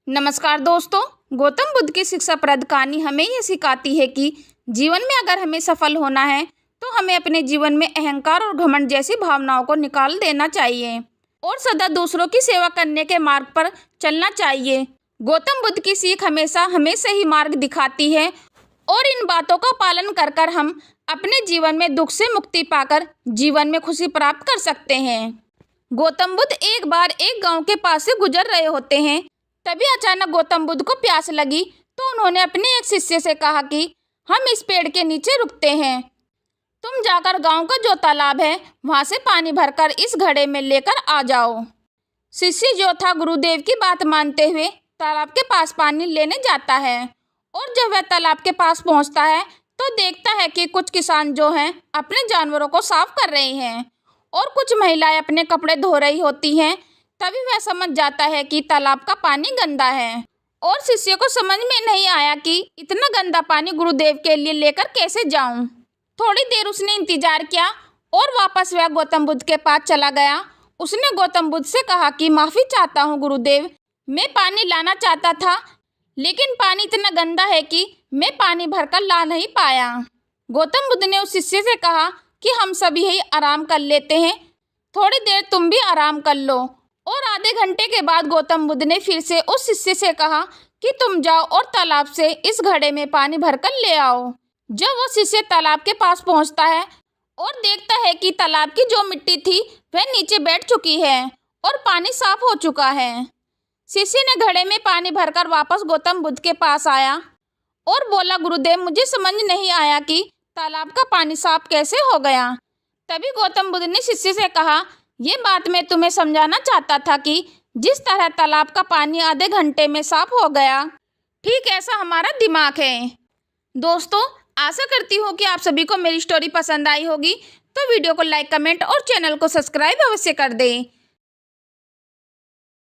नमस्कार दोस्तों। गौतम बुद्ध की शिक्षाप्रद कहानी हमें ये सिखाती है कि जीवन में अगर हमें सफल होना है तो हमें अपने जीवन में अहंकार और घमंड जैसी भावनाओं को निकाल देना चाहिए और सदा दूसरों की सेवा करने के मार्ग पर चलना चाहिए। गौतम बुद्ध की सीख हमेशा हमें सही मार्ग दिखाती है और इन बातों का पालन कर कर हम अपने जीवन में दुख से मुक्ति पाकर जीवन में खुशी प्राप्त कर सकते हैं। गौतम बुद्ध एक बार एक गांव के पास से गुजर रहे होते हैं। तभी अचानक गौतम बुद्ध को प्यास लगी तो उन्होंने अपने एक शिष्य से कहा कि हम इस पेड़ के नीचे रुकते हैं, तुम जाकर गांव का जो तालाब है वहां से पानी भरकर इस घड़े में लेकर आ जाओ। शिष्य जो था गुरुदेव की बात मानते हुए तालाब के पास पानी लेने जाता है और जब वह तालाब के पास पहुंचता है तो देखता है कि कुछ किसान जो हैं अपने जानवरों को साफ कर रहे हैं और कुछ महिलाएं अपने कपड़े धो रही होती हैं। तभी वह समझ जाता है कि तालाब का पानी गंदा है और शिष्य को समझ में नहीं आया कि इतना गंदा पानी गुरुदेव के लिए लेकर कैसे जाऊं। थोड़ी देर उसने इंतजार किया और वापस वह गौतम बुद्ध के पास चला गया। उसने गौतम बुद्ध से कहा कि माफ़ी चाहता हूं गुरुदेव, मैं पानी लाना चाहता था लेकिन पानी इतना गंदा है कि मैं पानी भरकर ला नहीं पाया। गौतम बुद्ध ने उस शिष्य से कहा कि हम सभी यही आराम कर लेते हैं, थोड़ी देर तुम भी आराम कर लो। और आधे घंटे के बाद गौतम बुद्ध ने फिर से उस शिष्य से कहा कि तुम जाओ और तालाब से इस घड़े में पानी भरकर ले आओ। जब वो शिष्य तालाब के पास पहुंचता है और देखता है कि तालाब की जो मिट्टी थी वह नीचे बैठ चुकी है और पानी साफ हो चुका है। शिष्य ने घड़े में पानी भरकर वापस गौतम बुद्ध के पास आया और बोला, गुरुदेव मुझे समझ नहीं आया कि तालाब का पानी साफ कैसे हो गया। तभी गौतम बुद्ध ने शिष्य से कहा, ये बात मैं तुम्हें समझाना चाहता था कि जिस तरह तालाब का पानी आधे घंटे में साफ हो गया, ठीक ऐसा हमारा दिमाग है। दोस्तों, आशा करती हूँ कि आप सभी को मेरी स्टोरी पसंद आई होगी, तो वीडियो को लाइक, कमेंट और चैनल को सब्सक्राइब अवश्य कर दें।